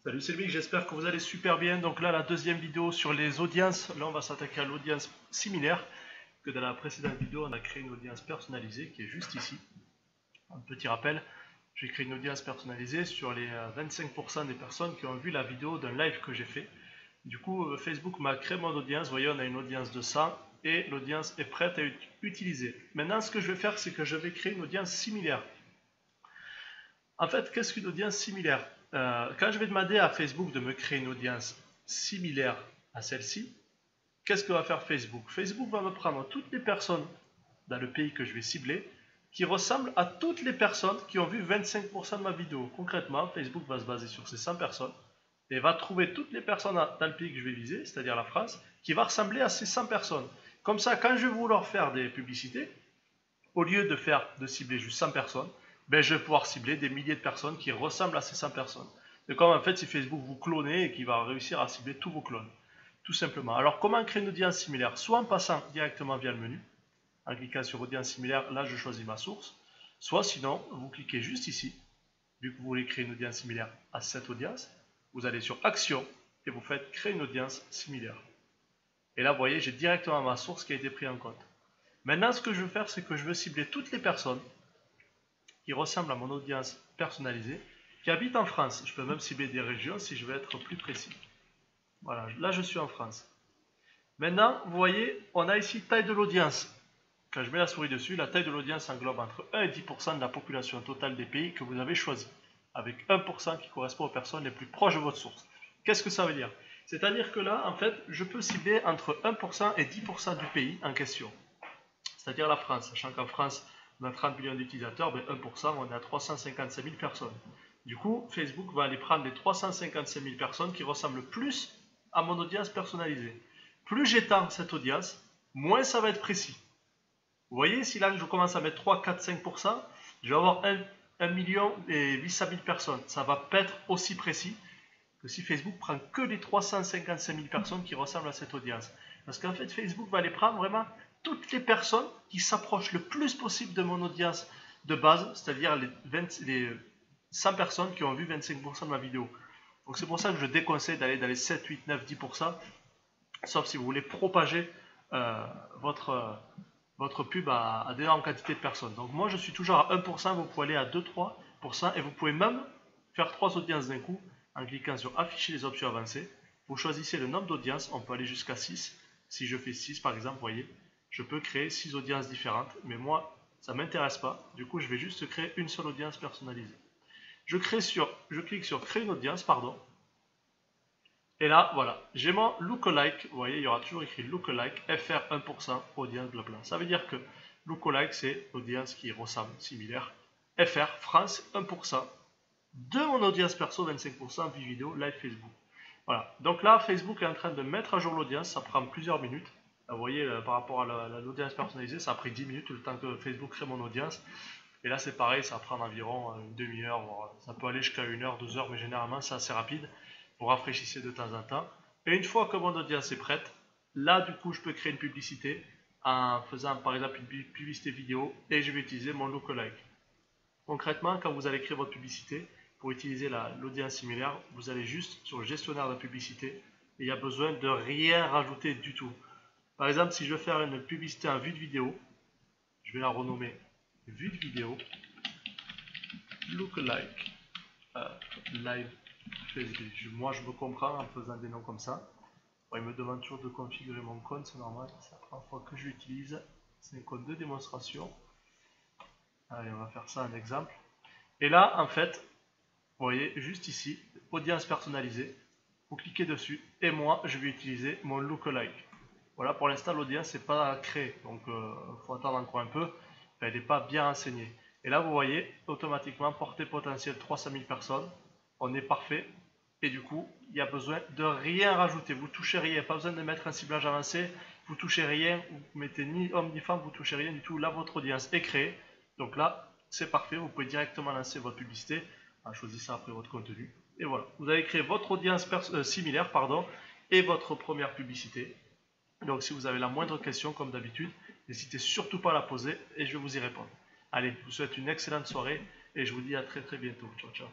Salut, c'est Luc, j'espère que vous allez super bien. Donc là, la deuxième vidéo sur les audiences. Là, on va s'attaquer à l'audience similaire. Que dans la précédente vidéo, on a créé une audience personnalisée qui est juste ici. Un petit rappel, j'ai créé une audience personnalisée sur les 25% des personnes qui ont vu la vidéo d'un live que j'ai fait. Du coup, Facebook m'a créé mon audience. Vous voyez, on a une audience de 100 et l'audience est prête à être utilisée. Maintenant, ce que je vais faire, c'est que je vais créer une audience similaire. En fait, qu'est-ce qu'une audience similaire? Quand je vais demander à Facebook de me créer une audience similaire à celle-ci, qu'est-ce que va faire Facebook? Facebook va me prendre toutes les personnes dans le pays que je vais cibler qui ressemblent à toutes les personnes qui ont vu 25% de ma vidéo. Concrètement, Facebook va se baser sur ces 100 personnes et va trouver toutes les personnes dans le pays que je vais viser, c'est-à-dire la France, qui va ressembler à ces 100 personnes. Comme ça, quand je vais vouloir faire des publicités, au lieu de cibler juste 100 personnes, ben je vais pouvoir cibler des milliers de personnes qui ressemblent à ces 100 personnes. C'est comme en fait si Facebook vous clonez et qu'il va réussir à cibler tous vos clones. Tout simplement. Alors comment créer une audience similaire? Soit en passant directement via le menu, en cliquant sur audience similaire, là je choisis ma source. Soit sinon, vous cliquez juste ici, vu que vous voulez créer une audience similaire à cette audience, vous allez sur action et vous faites créer une audience similaire. Et là vous voyez, j'ai directement ma source qui a été prise en compte. Maintenant ce que je veux faire, c'est que je veux cibler toutes les personnes qui ressemble à mon audience personnalisée, qui habite en France. Je peux même cibler des régions si je veux être plus précis. Voilà, là je suis en France. Maintenant, vous voyez, on a ici taille de l'audience. Quand je mets la souris dessus, la taille de l'audience englobe entre 1 et 10% de la population totale des pays que vous avez choisi, avec 1% qui correspond aux personnes les plus proches de votre source. Qu'est-ce que ça veut dire? C'est-à-dire que là, en fait, je peux cibler entre 1% et 10% du pays en question. C'est-à-dire la France, sachant qu'en France, on a 30 millions d'utilisateurs, ben 1%, on est à 355 000 personnes. Du coup, Facebook va aller prendre les 355 000 personnes qui ressemblent le plus à mon audience personnalisée. Plus j'étends cette audience, moins ça va être précis. Vous voyez, si là je commence à mettre 3, 4, 5%, je vais avoir 1 million et 800 000 personnes. Ça ne va pas être aussi précis que si Facebook prend que les 355 000 personnes qui ressemblent à cette audience. Parce qu'en fait, Facebook va aller prendre vraiment toutes les personnes qui s'approchent le plus possible de mon audience de base, c'est-à-dire les 100 personnes qui ont vu 25% de ma vidéo. Donc c'est pour ça que je déconseille d'aller dans les 7, 8, 9, 10%, sauf si vous voulez propager votre pub à d'énormes quantités de personnes. Donc moi je suis toujours à 1%, vous pouvez aller à 2, 3%, et vous pouvez même faire 3 audiences d'un coup en cliquant sur afficher les options avancées. Vous choisissez le nombre d'audiences, on peut aller jusqu'à 6. Si je fais 6 par exemple, vous voyez, je peux créer 6 audiences différentes, mais moi, ça ne m'intéresse pas. Du coup, je vais juste créer une seule audience personnalisée. Je clique sur créer une audience, pardon. Et là, voilà, j'ai mon lookalike. Vous voyez, il y aura toujours écrit lookalike, FR 1%, audience, blabla. Ça veut dire que lookalike, c'est l'audience qui ressemble, similaire. FR, France, 1%. De mon audience perso, 25%, vie vidéo, live Facebook. Voilà, donc là, Facebook est en train de mettre à jour l'audience, ça prend plusieurs minutes. Vous voyez, par rapport à l'audience personnalisée, ça a pris 10 minutes le temps que Facebook crée mon audience. Et là, c'est pareil, ça va prendre environ une demi-heure, ça peut aller jusqu'à 1 heure, 2 heures, mais généralement, c'est assez rapide. Vous rafraîchissez de temps en temps. Et une fois que mon audience est prête, là, du coup, je peux créer une publicité en faisant, par exemple, une publicité vidéo et je vais utiliser mon lookalike. Concrètement, quand vous allez créer votre publicité, pour utiliser l'audience similaire, vous allez juste sur le gestionnaire de publicité et il n'y a besoin de rien rajouter du tout. Par exemple, si je veux faire une publicité en vue de vidéo, je vais la renommer vue de vidéo, lookalike, live Facebook. Moi, je me comprends en faisant des noms comme ça. Bon, il me demande toujours de configurer mon compte, c'est normal, c'est la première fois que je l'utilise. C'est un compte de démonstration. Allez, on va faire ça en exemple. Et là, en fait, vous voyez, juste ici, audience personnalisée. Vous cliquez dessus et moi, je vais utiliser mon lookalike. Voilà, pour l'instant, l'audience n'est pas créée, donc il faut attendre encore un peu. Elle n'est pas bien renseignée. Et là, vous voyez, automatiquement, portée potentielle 300 000 personnes. On est parfait. Et du coup, il n'y a besoin de rien rajouter. Vous ne touchez rien. Pas besoin de mettre un ciblage avancé. Vous ne touchez rien. Vous ne mettez ni homme ni femme. Vous ne touchez rien du tout. Là, votre audience est créée. Donc là, c'est parfait. Vous pouvez directement lancer votre publicité. Choisissez après votre contenu. Et voilà. Vous avez créé votre audience similaire, et votre première publicité. Donc si vous avez la moindre question, comme d'habitude, n'hésitez surtout pas à la poser et je vais vous y répondre. Allez, je vous souhaite une excellente soirée et je vous dis à très bientôt. Ciao, ciao.